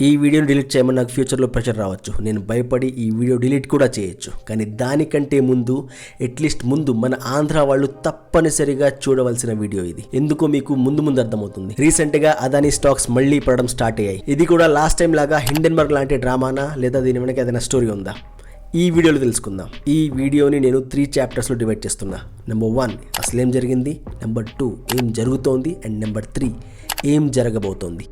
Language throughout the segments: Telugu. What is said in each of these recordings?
ఈ వీడియోని డిలీట్ చేయమని నాకు ఫ్యూచర్లో ప్రెషర్ రావచ్చు. నేను భయపడి ఈ వీడియో డిలీట్ కూడా చేయొచ్చు. కానీ దానికంటే ముందు అట్లీస్ట్ మన ఆంధ్ర వాళ్ళు తప్పనిసరిగా చూడవలసిన వీడియో ఇది. ఎందుకో మీకు ముందు అర్థమవుతుంది. రీసెంట్ గా అదానీ స్టాక్స్ మళ్ళీ పడడం స్టార్ట్ అయ్యాయి. ఇది కూడా లాస్ట్ టైం లాగా హిండెన్బర్గ్ లాంటి డ్రామానా లేదా దీని వెనక ఏదైనా స్టోరీ ఉందా? ఈ వీడియోలో తెలుసుకుందాం. ఈ వీడియోని నేను 3 చాప్టర్స్లో డివైడ్ చేస్తున్నా. నెంబర్ 1 అసలు ఏం జరిగింది, నెంబర్ 2 ఏం జరుగుతోంది, అండ్ నెంబర్ 3 ఏం జరగబోతోంది.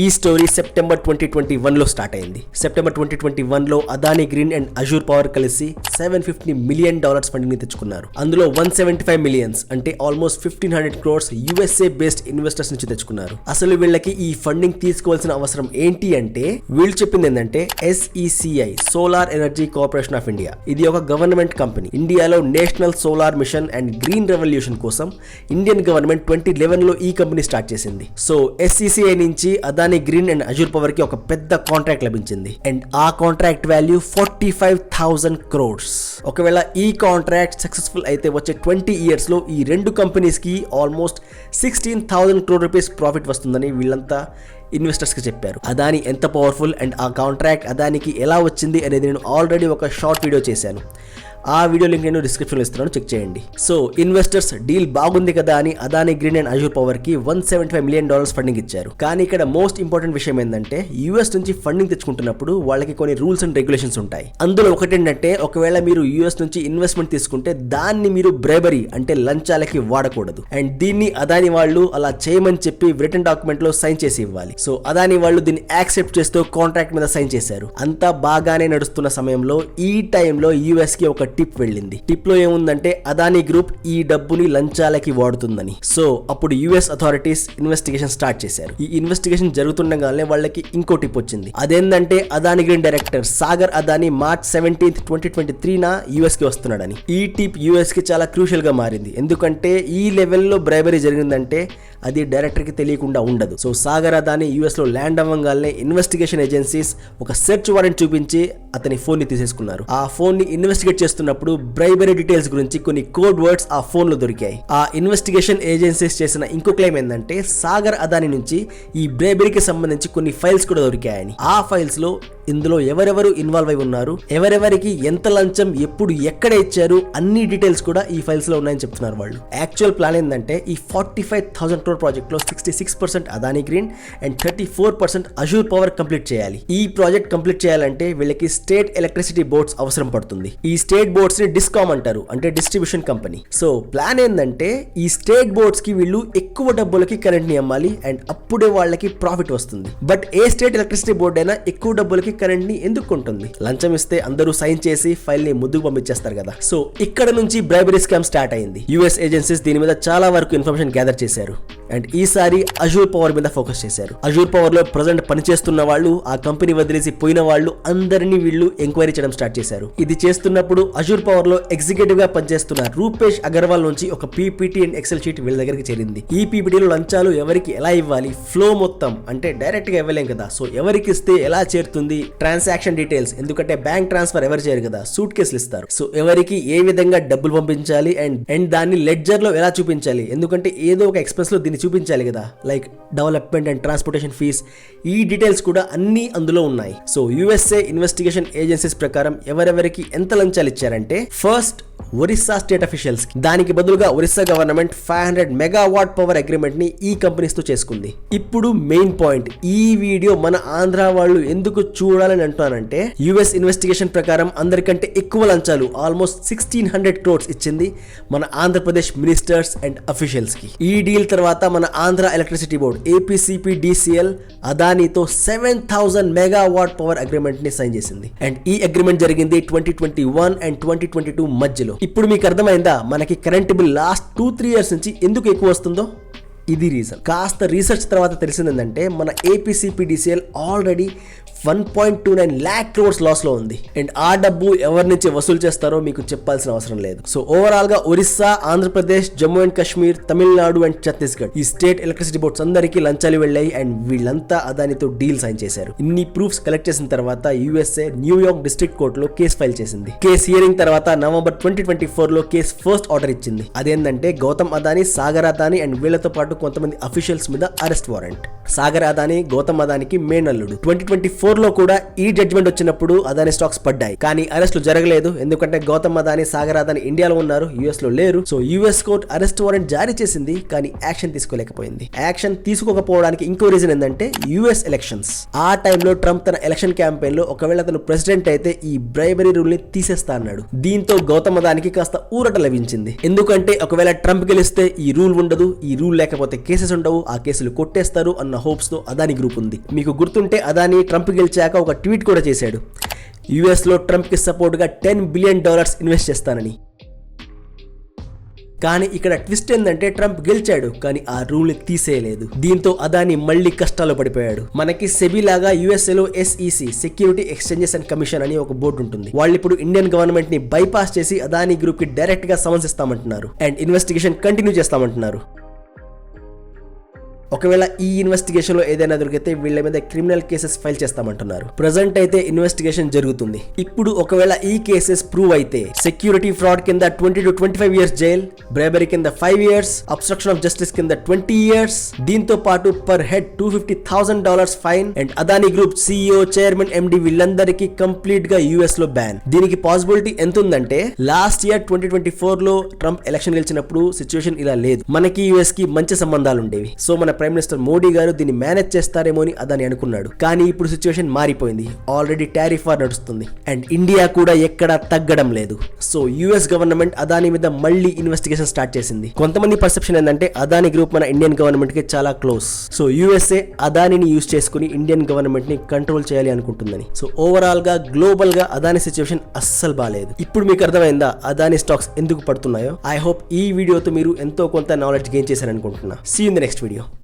ఈ స్టోరీ సెప్టెంబర్ 2021లో స్టార్ట్ అయింది. సెప్టెంబర్ 2021లో Adani green and Azure power కలిసి $750 మిలియన్ ఫండింగ్ ని తెచ్చుకున్నారు. అందులో 175 మిలియన్స్ అంటే almost 1500 crores USA based investors నుంచి తెచ్చుకున్నారు. అసలు వీళ్ళకి ఈ ఫండింగ్ తీసుకోవాల్సిన అవసరం ఏంటి అంటే, వీళ్ళు చెప్పింది ఏంటంటే SECI solar energy corporation of India, ఇది ఒక గవర్నమెంట్ కంపెనీ. ఇండియాలో national solar machine and green revolution కోసం ఇండియన్ గవర్నమెంట్ 2011లో ఈ కంపెనీ స్టార్ట్ చేసింది. సో SECI నుంచి Adani green and Azure power కి ఒక పెద్ద కాంట్రాక్ట్ లభించింది. అండ్ ఆ కాంట్రాక్ట్ వాల్యూ 45,000 crores. ఒకవేళ ఈ కాంట్రాక్ట్ సక్సెస్ఫుల్ అయితే వచ్చే 20 years లో ఈ రెండు కంపెనీస్ కి ఆల్మోస్ట్ 16,000 crore రూపీస్ ప్రాఫిట్ వస్తుందని వీళ్ళంతా ఇన్వెస్టర్స్ కి చెప్పారు. అదానీ ఎంత పవర్ఫుల్ అండ్ ఆ కాంట్రాక్ట్ అదానికి ఎలా వచ్చింది అనేది నేను ఆల్రెడీ ఒక షార్ట్ వీడియో చేశాను. ఆ వీడియో లింక్ నేను డిస్క్రిప్షన్లో ఇస్తున్నాను, చెక్ చేయండి. సో ఇన్వెస్టర్స్ డీల్ బాగుంది కదా అని Adani green and Azure power కి $175 మిలియన్ ఫండింగ్ ఇచ్చారు. కానీ ఇక్కడ మోస్ట్ ఇంపార్టెంట్ విషయం ఏంటంటే, యుఎస్ నుంచి ఫండింగ్ తెచ్చుకుంటున్నప్పుడు వాళ్ళకి కొన్ని రూల్స్ అండ్ రెగ్యులేషన్స్ ఉంటాయి. అందులో ఒకటి ఏంటంటే, ఒకవేళ మీరు యుఎస్ నుంచి ఇన్వెస్ట్మెంట్ తీసుకుంటే దాన్ని మీరు బ్రైబరీ అంటే లంచాలకి వాడకూడదు. అండ్ దీన్ని అదానీ వాళ్ళు అలా చేయమని చెప్పి రిటర్న్ డాక్యుమెంట్ లో సైన్ చేసి ఇవ్వాలి. సో అదానీ వాళ్ళు దీన్ని యాక్సెప్ట్ చేస్తూ కాంట్రాక్ట్ మీద సైన్ చేశారు. అంతా బాగానే నడుస్తున్న సమయంలో ఈ టైంలో యుఎస్ కి ఒక టిప్ వెళ్ళింది. టిప్ లో ఏముందంటే, అదానీ గ్రూప్ ఈ డబ్బుని లంచాలకి వాడుతుందని. సో అప్పుడు యుఎస్ అథారిటీస్ ఇన్వెస్టిగేషన్ స్టార్ట్ చేశారు. ఈ ఇన్వెస్టిగేషన్ జరుగుతుండగానే వాళ్ళకి ఇంకో టిప్ వచ్చింది. అదేంటంటే Adani green director Sagar Adani March 17, 2023 US కి వస్తున్నాడని. ఈ టిప్ యుఎస్ కి చాలా క్రూషియల్ గా మారింది. ఎందుకంటే ఈ లెవెల్లో బ్రైబరీ జరిగిందంటే అది డైరెక్టర్ కి తెలియకుండా ఉండదు. సో సాగర్ అదానీ యుఎస్ లో ల్యాండ్ అవ్వగానే ఇన్వెస్టిగేషన్ ఏజెన్సీస్ ఒక సెర్చ్ వారెంట్ చూపించి అతని ఫోన్ ని తీసేసుకున్నారు. ఆ ఫోన్ ని ఇన్వెస్టిగేట్ చేస్తున్నప్పుడు బ్రైబరీ డీటెయిల్స్ గురించి కొన్ని కోడ్ వర్డ్స్ ఆ ఫోన్ లో దొరికాయి. ఆ ఇన్వెస్టిగేషన్ ఏజెన్సీస్ చేసిన ఇంకో క్లెయిమ్ ఏంటంటే, సాగర్ అదానీ నుంచి ఈ బ్రైబరీకి సంబంధించి కొన్ని ఫైల్స్ కూడా దొరికాయని. ఆ ఫైల్స్ లో ఇందులో ఎవరెవరు ఇన్వాల్వ్ అయి ఉన్నారు, ఎవరెవరికి ఎంత లంచం ఎప్పుడు ఎక్కడ ఇచ్చారు, అన్ని డీటెయిల్స్ కూడా ఈ ఫైల్స్ లో ఉన్నాయని చెప్తున్నారు వాళ్ళు. యాక్చువల్ ప్లాన్ ఏంటంటే, ఈ 45,000 crore ప్రాజెక్ట్ లో 66% Adani green and 34% Azure power complete చేయాలి. ఈ ప్రాజెక్ట్ కంప్లీట్ చేయాలంటే వీళ్ళకి స్టేట్ ఎలక్ట్రిసిటీ బోర్డ్స్ అవసరం పడుతుంది. ఈ స్టేట్ బోర్డ్స్ ని డిస్కామ్ అంటారు, అంటే డిస్ట్రిబ్యూషన్ కంపెనీ. సో ప్లాన్ ఏంటంటే, ఈ స్టేట్ బోర్డ్స్ కి వీళ్ళు ఎక్కువ డబ్బులకి కరెంట్ ని అమ్మాలి అండ్ అప్పుడే వాళ్ళకి ప్రాఫిట్ వస్తుంది. But A state electricity board అయినా ఎక్కువ డబ్బులకి కరెంట్ ని ఎందుకు కొంటుంది? లంచం ఇస్తే అందరూ సైన్ చేసి ఫైల్ ని ముద్దుకు పంపించేస్తారు కదా. సో ఇక్కడ నుంచి బ్రైబరీ స్కామ్ స్టార్ట్ అయింది. యుఎస్ ఏజెన్సీస్ దీని మీద చాలా వరకు ఇన్ఫర్మేషన్ గ్యాదర్ చేశారు. అండ్ ఈసారి అజూర్ పవర్ మీద ఫోకస్ చేశారు. అజూర్ పవర్ లో ప్రజెంట్ పనిచేస్తున్న వాళ్ళు, ఆ కంపెనీ వదిలేసి పోయిన వాళ్ళు అందరినీ వీళ్ళు ఎంక్వైరీ చేయడం స్టార్ట్ చేశారు. ఇది చేస్తున్నప్పుడు అజూర్ పవర్ లో ఎగ్జిక్యూటివ్ గా పనిచేస్తున్న రూపేష్ అగర్వాల్ నుంచి ఒక పీపీటీ అండ్ ఎక్సెల్ షీట్ వీళ్ళ దగ్గరికి చేరింది. ఈ పీపీటీలో లంచాలు ఎవరికి ఎలా ఇవ్వాలి, ఫ్లో మొత్తం అంటే డైరెక్ట్ గా ఇవ్వలేం కదా. సో ఎవరికి ఇస్తే ఎలా చేరుతుంది, ట్రాన్సాక్షన్ డీటెయిల్స్, ఎందుకంటే బ్యాంక్ ట్రాన్స్ఫర్ ఎవరు చేయరు కదా, సూట్ కేసులు ఇస్తారు. సో ఎవరికి ఏ విధంగా డబ్బులు పంపించాలి అండ్ దాన్ని లెడ్జర్ లో ఎలా చూపించాలి, ఎందుకంటే ఏదో ఒక ఎక్స్పెన్స్ లో దీన్ని చూపించాలి కదా, like development and transportation fees. ఈ డీటెయిల్స్ కూడా అన్ని అందులో ఉన్నాయి. సో యుఎస్ఏ ఇన్వెస్టిగేషన్ ఏజెన్సీస్ ప్రకారం ఎవరెవరికి ఎంత లంచాలు ఇచ్చారంటే, ఫస్ట్ ఒరిస్సా స్టేట్ అఫీషియల్స్, దానికి బదులుగా Orissa government 500 megawatt power agreement ని ఈ కంపెనీస్ తో చేసుకుంది. ఇప్పుడు మెయిన్ పాయింట్, ఈ వీడియో మన ఆంధ్ర వాళ్ళు ఎందుకు చూడాలని అంటున్నానంటే, యుఎస్ ఇన్వెస్టిగేషన్ ప్రకారం అందరికంటే ఎక్కువ లంచాలు ఆల్మోస్ట్ 1600 crores ఇచ్చింది మన ఆంధ్రప్రదేశ్ మినిస్టర్స్ అండ్ అఫీషియల్స్ కి. ఈ డీల్ తర్వాత మన Andhra electricity board APCPDCL అదానీతో 7,000 megawatt power agreement ని సైన్ చేసింది. అండ్ ఈ అగ్రిమెంట్ జరిగింది 2021 అండ్ 2022 మధ్యలో. ఇప్పుడు మీకు అర్థమైందా మనకి కరెంట్ బిల్ లాస్ట్ 2-3 years నుంచి ఎందుకు ఎక్కువ వస్తుందో? ఇది రీజన్. కాస్త రీసెర్చ్ తర్వాత తెలిసింది ఏంటంటే, మన APCPDCL already 1.29 lakh crores loss లో ఉంది. అండ్ ఆ డబ్బు ఎవరి నుంచి వసూలు చేస్తారో మీకు చెప్పాల్సిన అవసరం లేదు. సో ఓవరాల్ గా ఒరిస్సా, ఆంధ్రప్రదేశ్, జమ్మూ అండ్ కాశ్మీర్, తమిళనాడు అండ్ ఛత్తీస్గఢ్ ఈ స్టేట్ ఎలక్ట్రిసిటీ బోర్డ్స్ అందరికీ లంచాలు వెళ్ళాయి అండ్ వీళ్ళంతా అదానితో డీల్ సైన్ చేశారు. ఇన్ని ప్రూఫ్స్ కలెక్ట్ చేసిన తర్వాత యుఎస్ఏ న్యూయార్క్ డిస్ట్రిక్ట్ కోర్టులో కేసు ఫైల్ చేసింది. కేసు హియరింగ్ తర్వాత నవంబర్ 2024 లో కేసు ఫస్ట్ ఆర్డర్ ఇచ్చింది. అదేంటంటే, గౌతమ్ అదానీ, సాగర్ అదానీ అండ్ వీళ్ళతో పాటు కొంతమంది అఫీషియల్స్ మీద అరెస్ట్ వారెంట్. సాగర్ అదానీ గౌతమ్ అదానికి మేనల్లుడు. 2024లో కూడా ఈ జడ్జిమెంట్ వచ్చినప్పుడు అదానీ స్టాక్స్ పడ్డాయి, కానీ అరెస్టులు జరగలేదు. ఎందుకంటే గౌతమ్ అదానీ సాగర్ అదానీ ఇండియాలో ఉన్నారు, యుఎస్ లో లేరు. So US court arrest warrant జారీ చేసింది, కానీ యాక్షన్ తీసుకోలేకపోయింది. యాక్షన్ తీసుకోకపోవడానికి ఇంకో రీజన్ ఏంటంటే యుఎస్ ఎలక్షన్స్. ఆ టైంలో ట్రంప్ తన ఎలక్షన్ క్యాంపెయిన్ లో ఒకవేళ అతను ప్రెసిడెంట్ అయితే ఈ బ్రైబరీ రూల్ ని తీసేస్తా అన్నాడు. దీంతో గౌతమ్ అదానికి కాస్త ఊరట లభించింది. ఎందుకంటే ఒకవేళ ట్రంప్ గెలిస్తే ఈ రూల్ ఉండదు, ఈ రూల్ లేకపోతే కేసెస్ ఉండవు, ఆ కేసులు కొట్టేస్తారు అన్న హోప్స్ తో అదానీ గ్రూప్ ఉంది. మీకు గుర్తుంటే అదానీ ట్రంప్ గెలిచాక ఒక ట్వీట్ కూడా చేశాడు, యుఎస్ లో ట్రంప్ కి సపోర్ట్ గా $10 బిలియన్ ఇన్వెస్ట్ చేస్తానని. కానీ ఇక్కడ ట్విస్ట్ ఏంటంటే ట్రంప్ గెలిచాడు, కానీ ఆ రూల్ ని తీసేయలేదు. దీంతో అదానీ మళ్ళీ కష్టాలు పడిపోయాడు. మనకి సెబీ లాగా యుఎస్ఏ లో SEC security exchanges and commission అని ఒక బోర్డు ఉంటుంది. వాళ్ళు ఇప్పుడు ఇండియన్ గవర్నమెంట్ ని బైపాస్ చేసి అదానీ గ్రూప్ కి డైరెక్ట్ గా సమన్స్ ఇస్తామంటున్నారు అండ్ ఇన్వెస్టిగేషన్ కంటిన్యూ చేస్తామంటున్నారు. ఒకవేళ ఈ ఇన్వెస్టిగేషన్ లో ఏదైనా దొరికితే వీళ్ళ మీద క్రిమినల్ కేసెస్ ఫైల్ చేస్తామంటున్నారు. ప్రెజెంట్ అయితే ఇన్వెస్టిగేషన్ జరుగుతుంది. ఇప్పుడు ఒకవేళ ఈ కేసెస్ ప్రూవ్ అయితే సెక్యూరిటీ ఫ్రాడ్ కింద 20 to 25 years జైల్, బ్రైబరీ కింద 5 years, అబ్స్ట్రక్షన్ ఆఫ్ జస్టిస్ కింద 20 years, దీంతో పాటు per head $250,000 fine and Adani group CEO, chairman, MD వీళ్ళందరికీ కంప్లీట్ గా యుఎస్ లో బ్యాన్. దీనికి పాసిబిలిటీ ఎంత ఉందంటే లాస్ట్ ఇయర్ 2024లో ట్రంప్ ఎలక్షన్ గెలిచినప్పుడు సిచ్యువేషన్ ఇలా లేదు. మనకి యుఎస్ కి మంచి సంబంధాలు ఉండేవి. సో మన ప్రైమ్ మినిస్టర్ మోడీ గారు దీన్ని మేనేజ్ చేస్తారేమో అని అదాని అనుకున్నాడు. కానీ ఇప్పుడు సిచ్యువేషన్ మారిపోయింది. ఆల్రెడీ టారిఫ్ వార్ నడుస్తుంది అండ్ ఇండియా కూడా ఎక్కడా తగ్గడం లేదు. సో యుఎస్ గవర్నమెంట్ అదాని మీద మళ్ళీ ఇన్వెస్టిగేషన్ స్టార్ట్ చేసింది. కొంతమంది పర్సెప్షన్ ఏంటంటే అదాని గ్రూప్ మన ఇండియన్ గవర్నమెంట్ కి చాలా క్లోజ్. సో యుఎస్ఏ అదానిని యూజ్ చేసుకుని ఇండియన్ గవర్నమెంట్ ని కంట్రోల్ చేయాలి అనుకుంటుందని. సో ఓవరాల్ గా గ్లోబల్ గా అదాని సిచ్యువేషన్ అస్సలు బాలేదు. ఇప్పుడు మీకు అర్థమైందా అదాని స్టాక్స్ ఎందుకు పడుతున్నాయో? ఐ హోప్ ఈ వీడియోతో మీరు ఎంతో కొంత నాలెడ్జ్ గెయిన్ చేశారనుకుంటున్నా. See in the next video.